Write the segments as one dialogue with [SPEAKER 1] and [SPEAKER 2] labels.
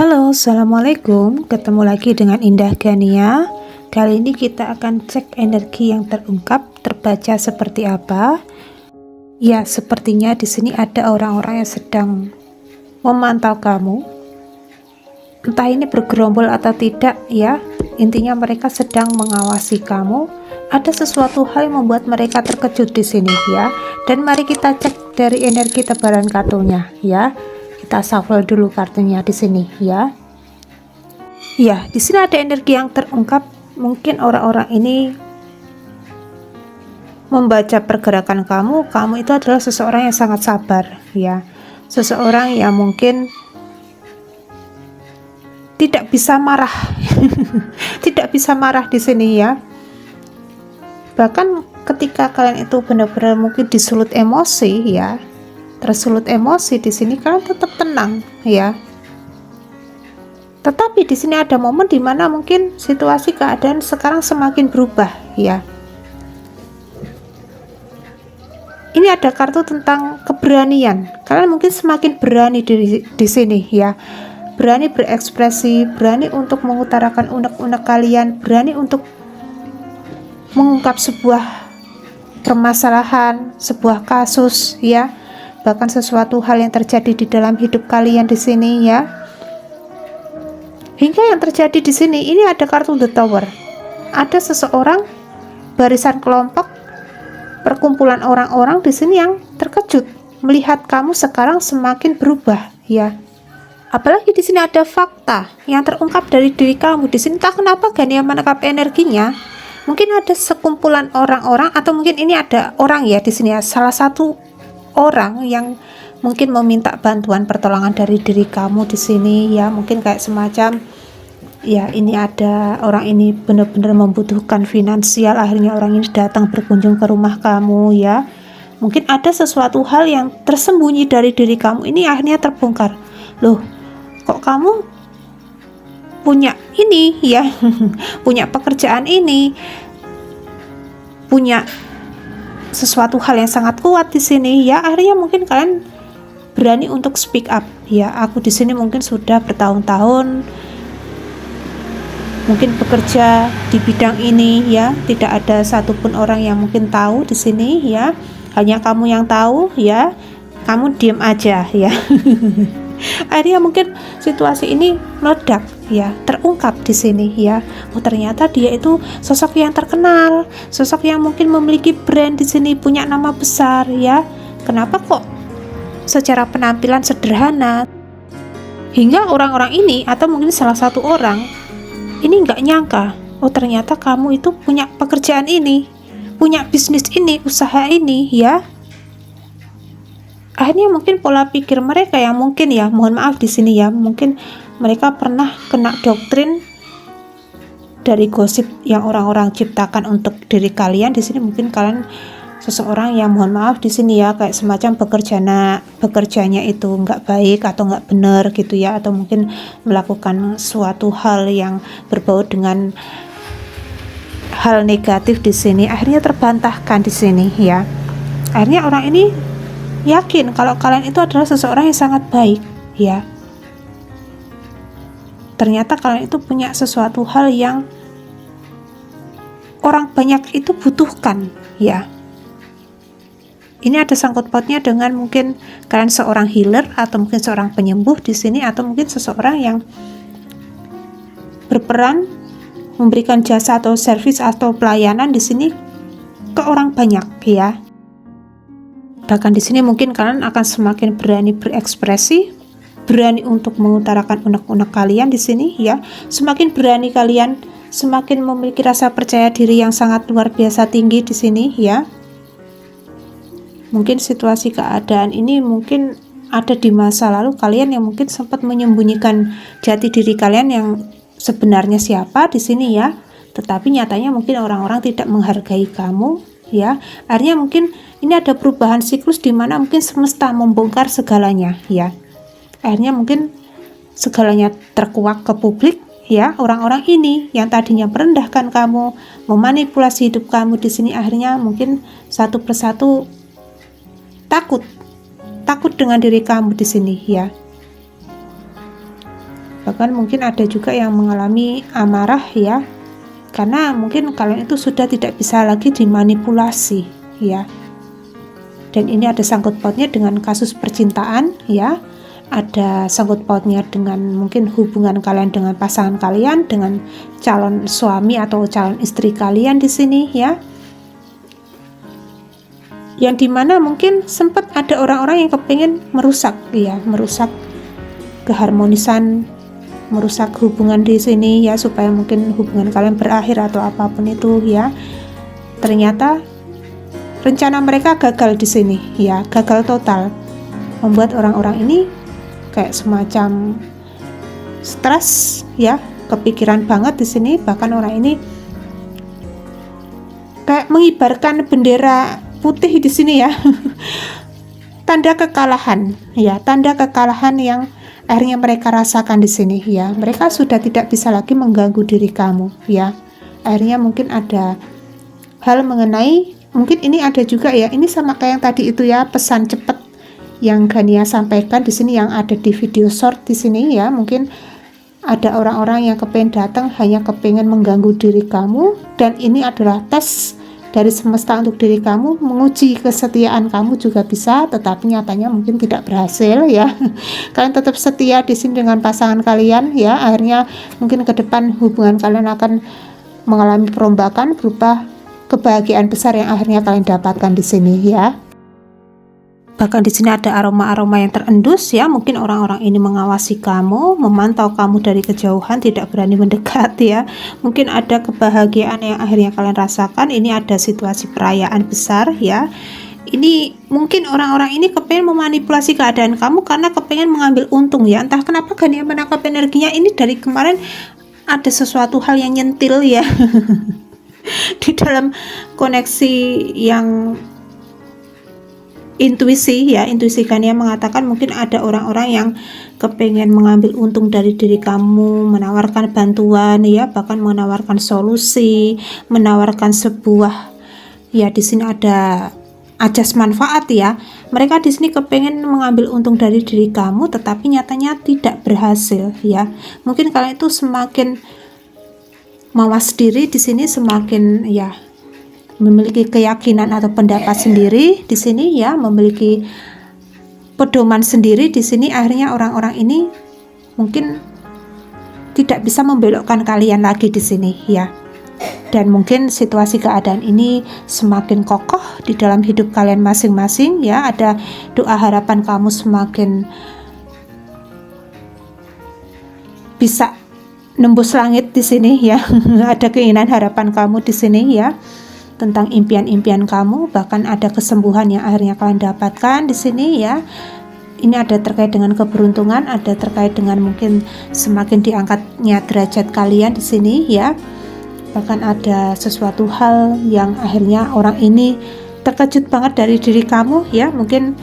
[SPEAKER 1] Halo, Assalamualaikum. Ketemu lagi dengan Indah Gania. Kali ini kita akan cek energi yang terungkap, terbaca seperti apa. Ya, sepertinya di sini ada orang-orang yang sedang memantau kamu. Entah ini bergerombol atau tidak ya. Intinya mereka sedang mengawasi kamu. Ada sesuatu hal yang membuat mereka terkejut di sini ya. Dan mari kita cek dari energi tebaran kartunya ya. Kita shuffle dulu kartunya di sini ya. Ya, di sini ada energi yang terungkap. Mungkin orang-orang ini membaca pergerakan kamu. Kamu itu adalah seseorang yang sangat sabar ya. Seseorang yang mungkin tidak bisa marah. Tidak bisa marah di sini ya. Bahkan ketika kalian itu benar-benar mungkin disulut emosi ya. Tersulut emosi di sini kalian tetap tenang ya. Tetapi di sini ada momen di mana mungkin situasi keadaan sekarang semakin berubah ya. Ini ada kartu tentang keberanian. Kalian mungkin semakin berani di sini ya. Berani berekspresi, berani untuk mengutarakan unek-unek kalian, berani untuk mengungkap sebuah permasalahan, sebuah kasus ya. Bahkan sesuatu hal yang terjadi di dalam hidup kalian di sini ya. Hingga yang terjadi di sini ini ada kartu The Tower. Ada seseorang, barisan kelompok, perkumpulan orang-orang di sini yang terkejut melihat kamu sekarang semakin berubah ya. Apalagi di sini ada fakta yang terungkap dari diri kamu. Di sini tak kenapa Gania menangkap energinya. Mungkin ada sekumpulan orang-orang atau mungkin ini ada orang ya di sini ya. Salah satu orang yang mungkin meminta bantuan pertolongan dari diri kamu di sini ya, mungkin kayak semacam ya ini ada orang ini benar-benar membutuhkan finansial, akhirnya orang ini datang berkunjung ke rumah kamu ya. Mungkin ada sesuatu hal yang tersembunyi dari diri kamu ini akhirnya terbongkar. Loh, kok kamu punya ini ya, punya pekerjaan ini, punya sesuatu hal yang sangat kuat di sini ya. Akhirnya mungkin kalian berani untuk speak up ya. Aku di sini mungkin sudah bertahun-tahun mungkin bekerja di bidang ini ya. Tidak ada satupun orang yang mungkin tahu di sini ya. Hanya kamu yang tahu ya. Kamu diam aja ya. Akhirnya mungkin situasi ini meledak ya, terungkap di sini ya. Oh, ternyata dia itu sosok yang terkenal, sosok yang mungkin memiliki brand di sini, punya nama besar ya. Kenapa kok secara penampilan sederhana? Hingga orang-orang ini atau mungkin salah satu orang ini nggak nyangka, oh ternyata kamu itu punya pekerjaan ini, punya bisnis ini, usaha ini ya. Akhirnya mungkin pola pikir mereka yang mungkin ya, mohon maaf di sini ya, mungkin mereka pernah kena doktrin dari gosip yang orang-orang ciptakan untuk diri kalian. Di sini mungkin kalian seseorang yang mohon maaf di sini ya, kayak semacam bekerjanya itu nggak baik atau nggak benar gitu ya, atau mungkin melakukan suatu hal yang berbau dengan hal negatif di sini. Akhirnya terbantahkan di sini ya. Akhirnya orang ini yakin kalau kalian itu adalah seseorang yang sangat baik ya. Ternyata kalian itu punya sesuatu hal yang orang banyak itu butuhkan ya. Ini ada sangkut pautnya dengan mungkin kalian seorang healer atau mungkin seorang penyembuh di sini, atau mungkin seseorang yang berperan memberikan jasa atau servis atau pelayanan di sini ke orang banyak ya. Bahkan di sini mungkin kalian akan semakin berani berekspresi, berani untuk mengutarakan unek-unek kalian di sini ya. Semakin berani kalian, semakin memiliki rasa percaya diri yang sangat luar biasa tinggi di sini ya. Mungkin situasi keadaan ini mungkin ada di masa lalu kalian yang mungkin sempat menyembunyikan jati diri kalian yang sebenarnya siapa di sini ya. Tetapi nyatanya mungkin orang-orang tidak menghargai kamu ya. Akhirnya mungkin ini ada perubahan siklus di mana mungkin semesta membongkar segalanya ya. Akhirnya mungkin segalanya terkuak ke publik ya. Orang-orang ini yang tadinya merendahkan kamu, memanipulasi hidup kamu di sini, akhirnya mungkin satu persatu takut dengan diri kamu di sini ya. Bahkan mungkin ada juga yang mengalami amarah ya, karena mungkin kalian itu sudah tidak bisa lagi dimanipulasi ya. Dan ini ada sangkut pautnya dengan kasus percintaan ya, ada sangkut pautnya dengan mungkin hubungan kalian dengan pasangan kalian, dengan calon suami atau calon istri kalian di sini ya, yang dimana mungkin sempat ada orang-orang yang kepingin merusak ya, merusak keharmonisan, merusak hubungan di sini ya, supaya mungkin hubungan kalian berakhir atau apapun itu ya. Ternyata rencana mereka gagal di sini ya, gagal total, membuat orang-orang ini kayak semacam stres ya, kepikiran banget di sini. Bahkan orang ini kayak mengibarkan bendera putih di sini ya. Tanda kekalahan ya, tanda kekalahan yang akhirnya mereka rasakan di sini ya. Mereka sudah tidak bisa lagi mengganggu diri kamu ya. Akhirnya mungkin ada hal mengenai, mungkin ini ada juga ya, ini sama kayak yang tadi itu ya, pesan cepat yang Gania sampaikan di sini yang ada di video short di sini ya. Mungkin ada orang-orang yang kepengen datang hanya kepengen mengganggu diri kamu, dan ini adalah tes dari semesta untuk diri kamu, menguji kesetiaan kamu juga bisa, tetapi nyatanya mungkin tidak berhasil ya. Kalian tetap setia di sini dengan pasangan kalian ya. Akhirnya mungkin ke depan hubungan kalian akan mengalami perombakan berupa kebahagiaan besar yang akhirnya kalian dapatkan di sini ya. Bahkan di sini ada aroma-aroma yang terendus ya. Mungkin orang-orang ini mengawasi kamu, memantau kamu dari kejauhan, tidak berani mendekat ya. Mungkin ada kebahagiaan yang akhirnya kalian rasakan. Ini ada situasi perayaan besar ya. Ini mungkin orang-orang ini kepengen memanipulasi keadaan kamu karena kepengen mengambil untung ya. Entah kenapa Gania menangkap energinya ini dari kemarin ada sesuatu hal yang nyentil ya. Di dalam koneksi yang intuisi ya, intuisi Gania mengatakan mungkin ada orang-orang yang kepengen mengambil untung dari diri kamu, menawarkan bantuan ya, bahkan menawarkan solusi, menawarkan sebuah ya, di sini ada ajas manfaat ya. Mereka di sini kepengen mengambil untung dari diri kamu, tetapi nyatanya tidak berhasil ya. Mungkin kalian itu semakin mawas diri di sini, semakin ya memiliki keyakinan atau pendapat sendiri di sini ya, memiliki pedoman sendiri di sini. Akhirnya orang-orang ini mungkin tidak bisa membelokkan kalian lagi di sini ya. Dan mungkin situasi keadaan ini semakin kokoh di dalam hidup kalian masing-masing ya. Ada doa harapan kamu semakin bisa nembus langit di sini ya. Ada keinginan harapan kamu di sini ya, tentang impian-impian kamu, bahkan ada kesembuhan yang akhirnya kalian dapatkan di sini ya. Ini ada terkait dengan keberuntungan, ada terkait dengan mungkin semakin diangkatnya derajat kalian di sini ya. Bahkan ada sesuatu hal yang akhirnya orang ini terkejut banget dari diri kamu ya. Mungkin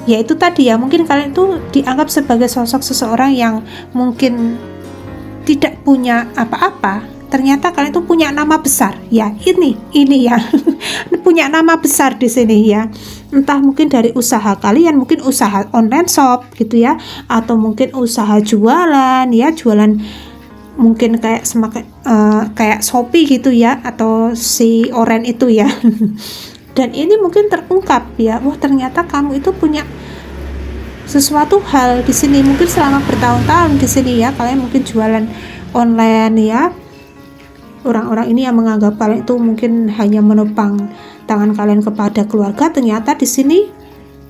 [SPEAKER 1] ya itu tadi ya, mungkin kalian itu dianggap sebagai sosok seseorang yang mungkin tidak punya apa-apa, ternyata kalian itu punya nama besar ya. Ini ya punya nama besar di sini ya. Entah mungkin dari usaha kalian, mungkin usaha online shop gitu ya, atau mungkin usaha jualan ya, jualan mungkin kayak kayak Shopee gitu ya, atau si Oren itu ya. Dan ini mungkin terungkap ya, wah ternyata kamu itu punya sesuatu hal di sini. Mungkin selama bertahun-tahun di sini ya, kalian mungkin jualan online ya. Orang-orang ini yang menganggap kalian itu mungkin hanya menopang tangan kalian kepada keluarga, ternyata di sini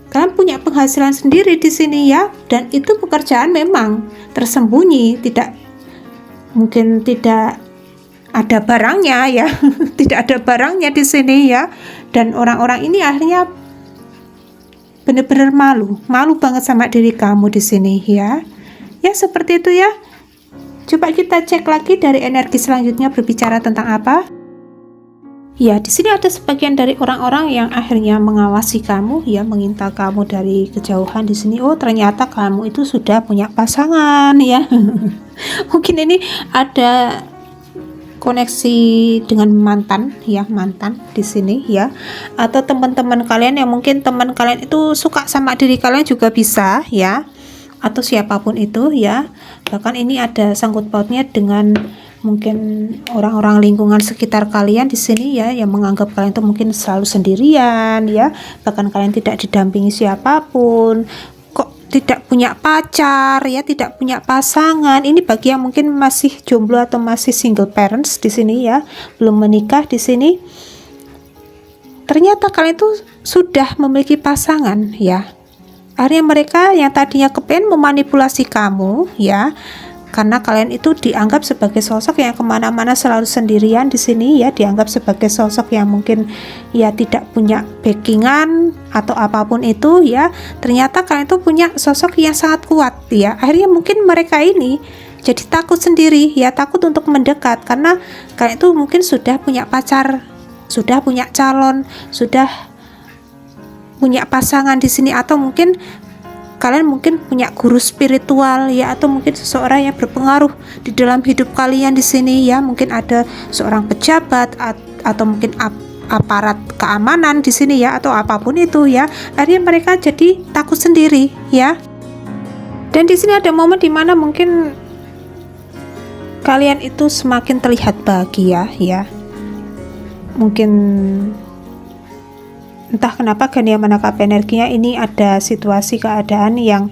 [SPEAKER 1] kalian punya penghasilan sendiri di sini ya. Dan itu pekerjaan memang tersembunyi, mungkin tidak ada barangnya ya. Tidak ada barangnya di sini ya. Dan orang-orang ini akhirnya benar-benar malu banget sama diri kamu di sini ya. Ya seperti itu ya. Coba kita cek lagi dari energi selanjutnya berbicara tentang apa. Ya, di sini ada sebagian dari orang-orang yang akhirnya mengawasi kamu ya, mengintai kamu dari kejauhan di sini. Oh, ternyata kamu itu sudah punya pasangan ya. Mungkin ini ada koneksi dengan mantan di sini ya, atau teman-teman kalian yang mungkin teman kalian itu suka sama diri kalian juga bisa ya. atau siapapun itu ya. Bahkan ini ada sangkut pautnya dengan mungkin orang-orang lingkungan sekitar kalian di sini ya, yang menganggap kalian itu mungkin selalu sendirian ya, bahkan kalian tidak didampingi siapapun, kok tidak punya pacar ya, tidak punya pasangan. Ini bagi yang mungkin masih jomblo atau masih single parents di sini ya, belum menikah di sini. Ternyata kalian itu sudah memiliki pasangan ya. Akhirnya mereka yang tadinya kepengen memanipulasi kamu ya, karena kalian itu dianggap sebagai sosok yang kemana-mana selalu sendirian di sini ya, dianggap sebagai sosok yang mungkin ya tidak punya backingan atau apapun itu ya. Ternyata kalian itu punya sosok yang sangat kuat ya. Akhirnya mungkin mereka ini jadi takut sendiri ya, takut untuk mendekat karena kalian itu mungkin sudah punya pacar, sudah punya calon, sudah punya pasangan di sini, atau mungkin kalian mungkin punya guru spiritual ya, atau mungkin seseorang yang berpengaruh di dalam hidup kalian di sini ya, mungkin ada seorang pejabat atau mungkin aparat keamanan di sini ya, atau apapun itu ya. Akhirnya mereka jadi takut sendiri ya. Dan di sini ada momen dimana mungkin kalian itu semakin terlihat bahagia ya. Mungkin entah kenapa Gania menangkap energinya, ini ada situasi keadaan yang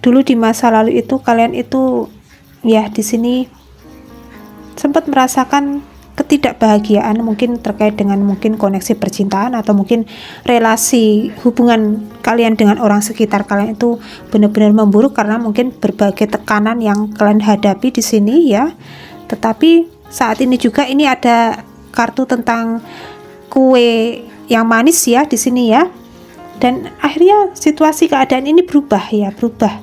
[SPEAKER 1] dulu di masa lalu itu kalian itu ya di sini sempat merasakan ketidakbahagiaan, mungkin terkait dengan mungkin koneksi percintaan atau mungkin relasi hubungan kalian dengan orang sekitar kalian itu benar-benar memburuk karena mungkin berbagai tekanan yang kalian hadapi di sini ya. Tetapi saat ini juga ini ada kartu tentang kue yang manis ya di sini ya. Dan akhirnya situasi keadaan ini berubah ya, berubah.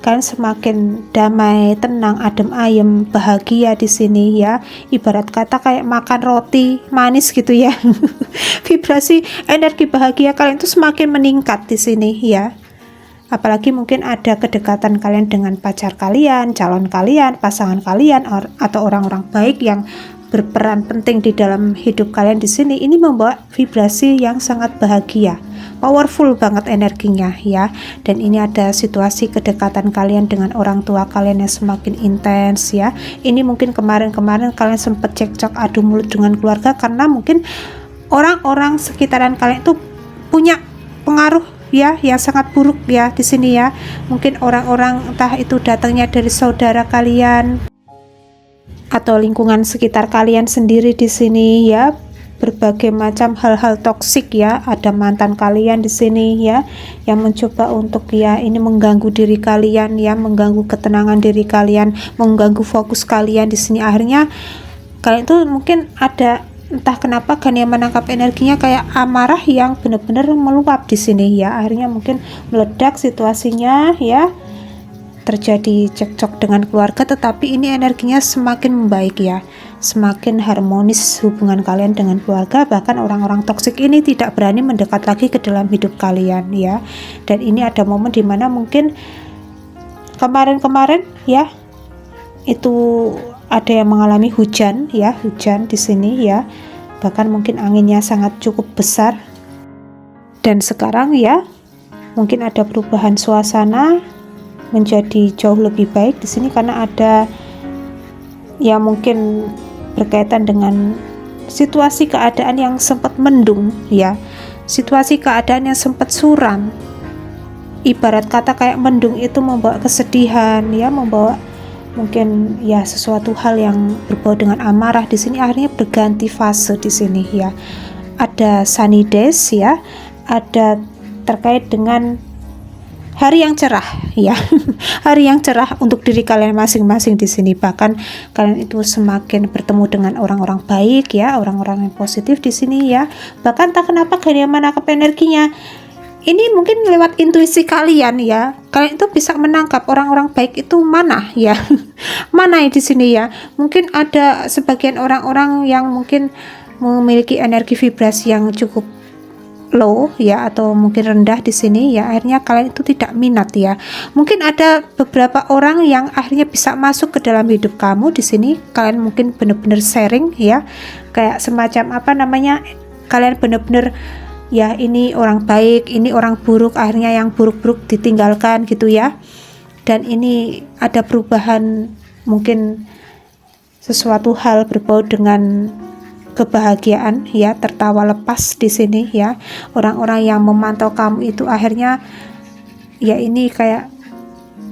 [SPEAKER 1] Kalian semakin damai, tenang, adem ayem, bahagia di sini ya. Ibarat kata kayak makan roti manis gitu ya. Vibrasi energi bahagia kalian itu semakin meningkat di sini ya. Apalagi mungkin ada kedekatan kalian dengan pacar kalian, calon kalian, pasangan kalian, atau orang-orang baik yang berperan penting di dalam hidup kalian di sini. Ini membawa vibrasi yang sangat bahagia, powerful banget energinya ya. Dan ini ada situasi kedekatan kalian dengan orang tua kalian yang semakin intens ya. Ini mungkin kemarin-kemarin kalian sempat cekcok adu mulut dengan keluarga karena mungkin orang-orang sekitaran kalian itu punya pengaruh ya yang sangat buruk ya di sini ya. Mungkin orang-orang entah itu datangnya dari saudara kalian atau lingkungan sekitar kalian sendiri di sini ya, berbagai macam hal-hal toksik ya. Ada mantan kalian di sini ya yang mencoba untuk ya ini mengganggu diri kalian ya, mengganggu ketenangan diri kalian, mengganggu fokus kalian di sini. Akhirnya kalian tuh mungkin ada entah kenapa Gania menangkap energinya kayak amarah yang benar-benar meluap di sini ya. Akhirnya mungkin meledak situasinya ya. Terjadi cekcok dengan keluarga, tetapi ini energinya semakin membaik ya, semakin harmonis hubungan kalian dengan keluarga. Bahkan orang-orang toksik ini tidak berani mendekat lagi ke dalam hidup kalian ya. Dan ini ada momen dimana mungkin kemarin-kemarin ya itu ada yang mengalami hujan ya, hujan di sini ya, bahkan mungkin anginnya sangat cukup besar. Dan sekarang ya mungkin ada perubahan suasana menjadi jauh lebih baik di sini karena ada ya mungkin berkaitan dengan situasi keadaan yang sempat mendung ya, situasi keadaan yang sempat suram. Ibarat kata kayak mendung itu membawa kesedihan ya, membawa mungkin ya sesuatu hal yang berbau dengan amarah. Di sini akhirnya berganti fase di sini ya. Ada sunny days ya, ada terkait dengan hari yang cerah ya. Hari yang cerah untuk diri kalian masing-masing di sini. Bahkan kalian itu semakin bertemu dengan orang-orang baik ya, orang-orang yang positif di sini ya. Bahkan tak kenapa Gania menangkap energinya ini mungkin lewat intuisi kalian ya. Kalian itu bisa menangkap orang-orang baik itu mana ya. Mana di sini ya. Mungkin ada sebagian orang-orang yang mungkin memiliki energi vibrasi yang cukup low ya, atau mungkin rendah di sini ya. Akhirnya kalian itu tidak minat ya. Mungkin ada beberapa orang yang akhirnya bisa masuk ke dalam hidup kamu di sini. Kalian mungkin benar-benar sharing ya, kayak semacam apa namanya, kalian benar-benar ya ini orang baik, ini orang buruk, akhirnya yang buruk-buruk ditinggalkan gitu ya. Dan ini ada perubahan, mungkin sesuatu hal berbau dengan kebahagiaan ya, tertawa lepas di sini ya. Orang-orang yang memantau kamu itu akhirnya ya ini kayak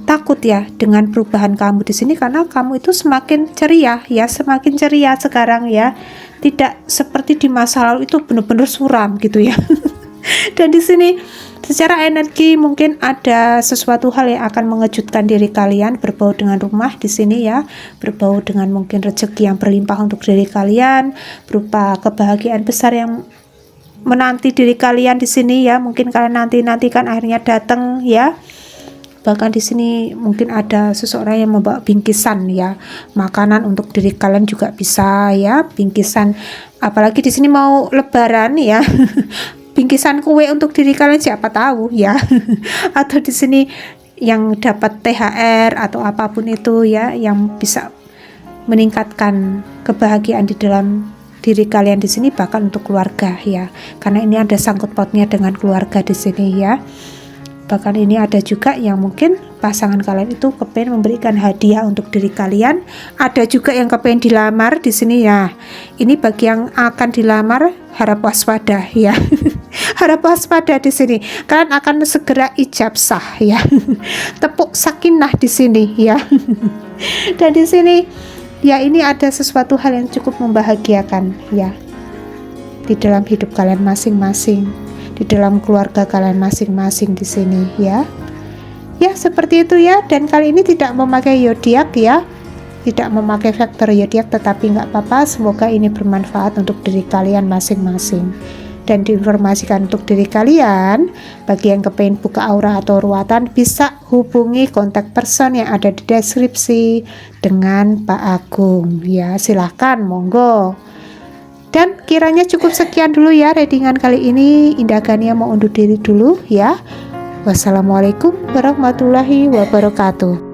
[SPEAKER 1] takut ya dengan perubahan kamu di sini, karena kamu itu semakin ceria ya, semakin ceria sekarang ya. Tidak seperti di masa lalu itu benar-benar suram gitu ya. Dan di sini secara energi mungkin ada sesuatu hal yang akan mengejutkan diri kalian, berbau dengan rumah di sini ya, berbau dengan mungkin rezeki yang berlimpah untuk diri kalian, berupa kebahagiaan besar yang menanti diri kalian di sini ya. Mungkin kalian nantikan akhirnya datang ya. Bahkan di sini mungkin ada seseorang yang membawa bingkisan ya, makanan untuk diri kalian juga bisa ya, bingkisan. Apalagi di sini mau lebaran ya. Bingkisan kue untuk diri kalian siapa tahu ya. Atau di sini yang dapat THR atau apapun itu ya, yang bisa meningkatkan kebahagiaan di dalam diri kalian di sini, bahkan untuk keluarga ya. Karena ini ada sangkut pautnya dengan keluarga di sini ya. Bahkan ini ada juga yang mungkin pasangan kalian itu kepengen memberikan hadiah untuk diri kalian. Ada juga yang kepengen dilamar di sini ya. Ini bagi yang akan dilamar, harap waspada ya. Harap waspada di sini. Kalian akan segera ijab sah ya. Tepuk sakinah di sini ya. Dan di sini ya, ini ada sesuatu hal yang cukup membahagiakan ya di dalam hidup kalian masing-masing, di dalam keluarga kalian masing-masing di sini ya. Ya seperti itu ya. Dan kali ini tidak memakai zodiak ya, tidak memakai faktor zodiak, tetapi nggak apa-apa. Semoga ini bermanfaat untuk diri kalian masing-masing. Dan diinformasikan untuk diri kalian, bagi yang kepengen buka aura atau ruatan, bisa hubungi kontak person yang ada di deskripsi dengan Pak Agung ya. Silahkan, monggo. Dan kiranya cukup sekian dulu ya readingan kali ini. Indah Gania mau undur diri dulu ya. Wassalamualaikum warahmatullahi wabarakatuh.